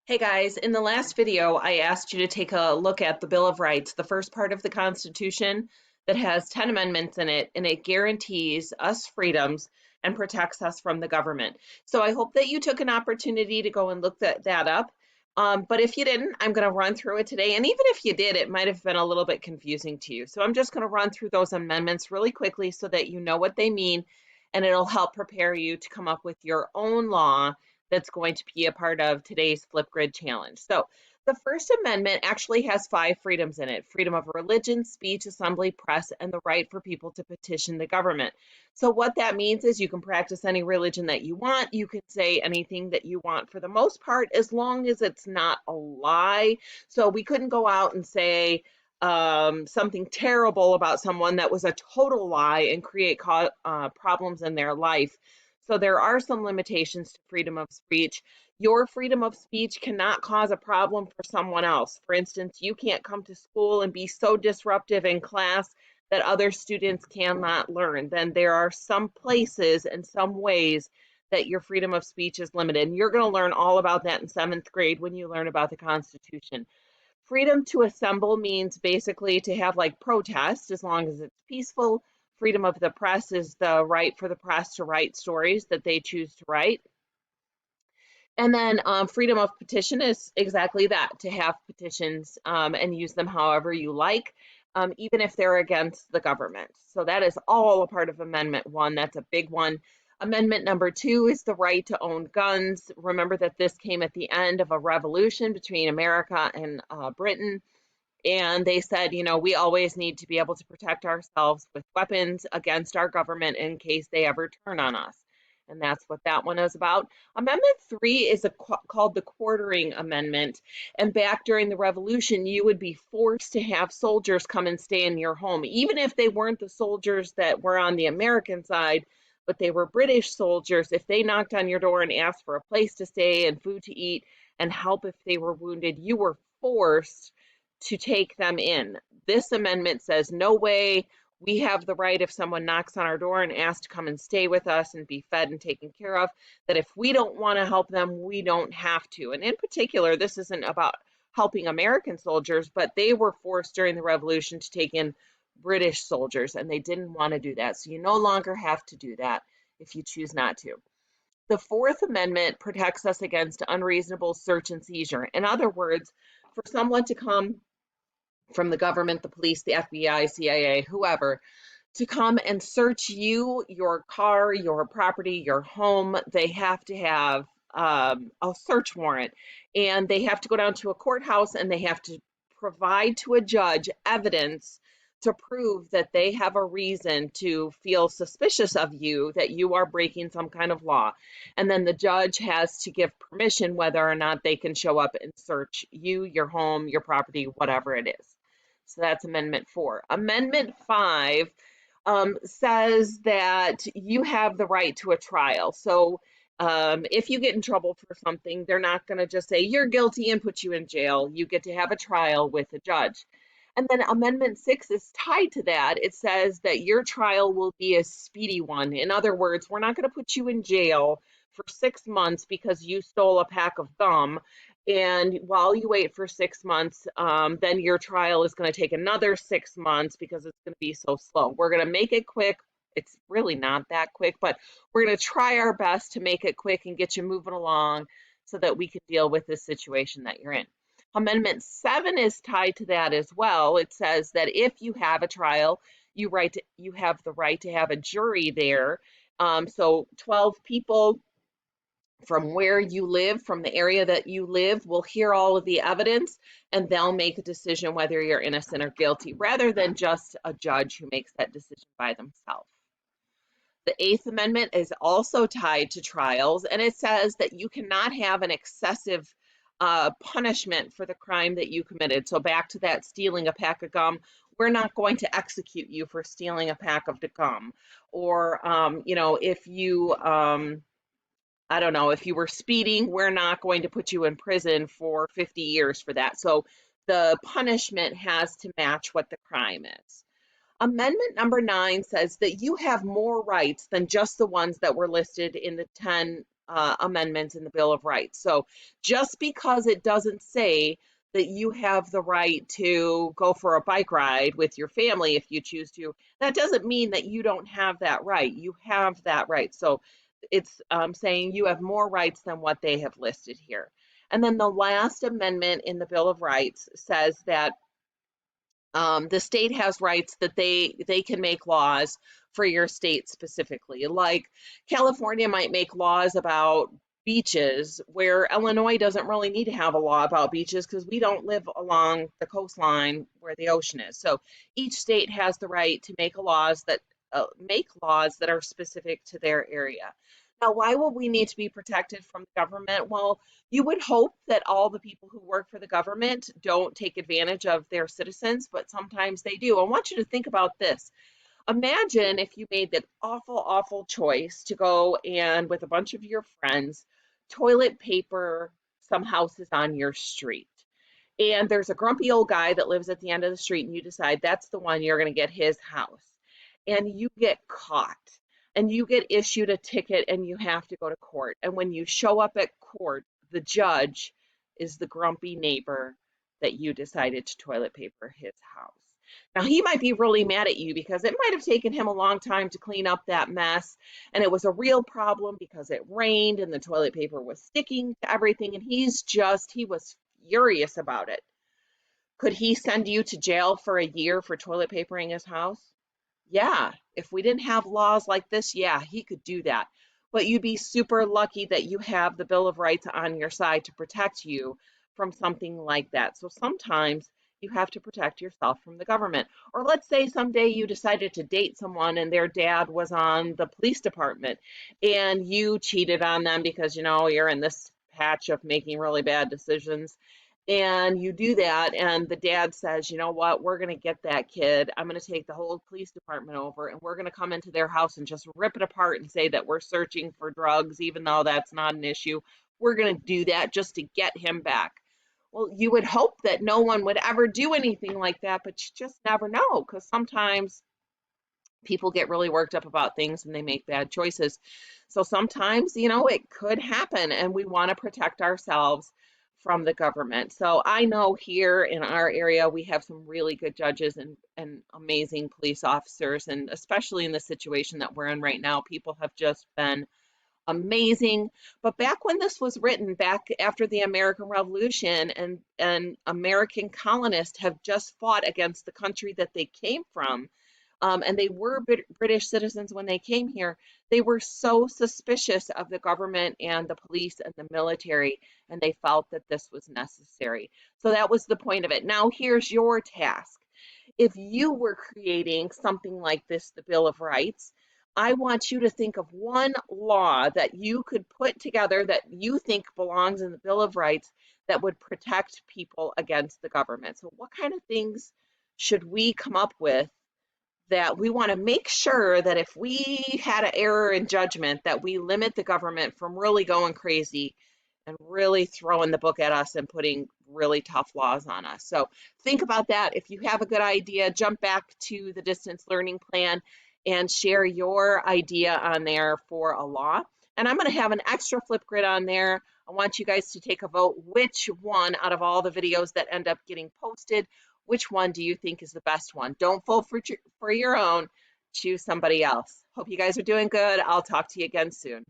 Hey guys, in the last video, I asked you to take a look at the Bill of Rights, the first part of the Constitution that has 10 amendments in it, and it guarantees us freedoms and protects us from the government. So I hope that you took an opportunity to go and look that up. But if you didn't, I'm going to run through it today. And even if you did, it might have been a little bit confusing to you. So I'm just going to run through those amendments really quickly so that you know what they mean, and it'll help prepare you to come up with your own law that's going to be a part of today's Flipgrid challenge. So the First Amendment actually has five freedoms in it: freedom of religion, speech, assembly, press, and the right for people to petition the government. So what that means is you can practice any religion that you want. You can say anything that you want for the most part, as long as it's not a lie. So we couldn't go out and say something terrible about someone that was a total lie and create problems in their life. So there are some limitations to freedom of speech. Your freedom of speech cannot cause a problem for someone else. For instance, you can't come to school and be so disruptive in class that other students cannot learn. Then there are some places and some ways that your freedom of speech is limited. And you're going to learn all about that in seventh grade when you learn about the Constitution. Freedom to assemble means basically to have like protest as long as it's peaceful. Freedom of the press is the right for the press to write stories that they choose to write. And then freedom of petition is exactly that, to have petitions and use them however you like, even if they're against the government. So that is all a part of Amendment 1. That's a big one. Amendment number 2 is the right to own guns. Remember that this came at the end of a revolution between America and Britain. And they said, you know, we always need to be able to protect ourselves with weapons against our government in case they ever turn on us. And that's what that one is about. Amendment 3 is called the Quartering Amendment. And back during the Revolution, you would be forced to have soldiers come and stay in your home, even if they weren't the soldiers that were on the American side, but they were British soldiers. If they knocked on your door and asked for a place to stay and food to eat and help if they were wounded, you were forced to take them in. This amendment says, no way, we have the right, if someone knocks on our door and asks to come and stay with us and be fed and taken care of, that if we don't want to help them, we don't have to. And in particular, this isn't about helping American soldiers, but they were forced during the Revolution to take in British soldiers, and they didn't want to do that. So you no longer have to do that if you choose not to. The Fourth Amendment protects us against unreasonable search and seizure. In other words, for someone to come from the government, the police, the FBI, CIA, whoever, to come and search you, your car, your property, your home, they have to have a search warrant. And they have to go down to a courthouse and they have to provide to a judge evidence to prove that they have a reason to feel suspicious of you, that you are breaking some kind of law. And then the judge has to give permission whether or not they can show up and search you, your home, your property, whatever it is. So that's Amendment 4. Amendment 5 says that you have the right to a trial. So if you get in trouble for something, they're not going to just say you're guilty and put you in jail. You get to have a trial with a judge. And then Amendment 6 is tied to that. It says that your trial will be a speedy one. In other words, we're not going to put you in jail for 6 months because you stole a pack of gum. And while you wait for 6 months, then your trial is going to take another 6 months because it's going to be so slow. We're going to make it quick. It's really not that quick, but we're going to try our best to make it quick and get you moving along so that we can deal with this situation that you're in. Amendment 7 is tied to that as well. It says that if you have a trial, you have the right to have a jury there. So 12 people from where you live, from the area that you live, will hear all of the evidence and they'll make a decision whether you're innocent or guilty, rather than just a judge who makes that decision by themselves. The Eighth Amendment is also tied to trials, and it says that you cannot have an excessive punishment for the crime that you committed. So back to that stealing a pack of gum, we're not going to execute you for stealing a pack of the gum. Or, if you, I don't know, if you were speeding, we're not going to put you in prison for 50 years for that. So the punishment has to match what the crime is. Amendment number 9 says that you have more rights than just the ones that were listed in the 10 amendments in the Bill of Rights. So just because it doesn't say that you have the right to go for a bike ride with your family if you choose to, that doesn't mean that you don't have that right. You have that right. So it's saying you have more rights than what they have listed here. And then the last amendment in the Bill of Rights says that the state has rights that they can make laws for your state specifically. Like California might make laws about beaches, where Illinois doesn't really need to have a law about beaches because we don't live along the coastline where the ocean is. So each state has the right to make laws that are specific to their area. Now, why will we need to be protected from the government? Well, you would hope that all the people who work for the government don't take advantage of their citizens, but sometimes they do. I want you to think about this. Imagine if you made that awful, awful choice to go and, with a bunch of your friends, toilet paper some houses on your street. And there's a grumpy old guy that lives at the end of the street, and you decide that's the one you're going to get his house. And you get caught and you get issued a ticket and you have to go to court. And when you show up at court, the judge is the grumpy neighbor that you decided to toilet paper his house. Now, he might be really mad at you because it might have taken him a long time to clean up that mess. And it was a real problem because it rained and the toilet paper was sticking to everything. And he was furious about it. Could he send you to jail for a year for toilet papering his house? Yeah, if we didn't have laws like this, yeah, he could do that. But you'd be super lucky that you have the Bill of Rights on your side to protect you from something like that. So sometimes you have to protect yourself from the government. Or let's say someday you decided to date someone and their dad was on the police department and you cheated on them because, you're in this patch of making really bad decisions, and you do that and the dad says, you know what, we're going to get that kid. I'm going to take the whole police department over and we're going to come into their house and just rip it apart and say that we're searching for drugs, even though that's not an issue. We're going to do that just to get him back. Well, you would hope that no one would ever do anything like that, but you just never know, because sometimes people get really worked up about things and they make bad choices. So sometimes, it could happen, and we want to protect ourselves from the government. So I know here in our area, we have some really good judges and amazing police officers, and especially in the situation that we're in right now, people have just been amazing. But back when this was written, back after the American Revolution, and American colonists have just fought against the country that they came from, and they were British citizens when they came here, they were so suspicious of the government and the police and the military, and they felt that this was necessary. So that was the point of it. Now, here's your task. If you were creating something like this, the Bill of Rights, I want you to think of one law that you could put together that you think belongs in the Bill of Rights that would protect people against the government. So what kind of things should we come up with that we want to make sure that if we had an error in judgment, that we limit the government from really going crazy and really throwing the book at us and putting really tough laws on us. So think about that. If you have a good idea, jump back to the distance learning plan and share your idea on there for a law. And I'm going to have an extra Flipgrid on there. I want you guys to take a vote. Which one out of all the videos that end up getting posted, which one do you think is the best one? Don't vote for your own. Choose somebody else. Hope you guys are doing good. I'll talk to you again soon.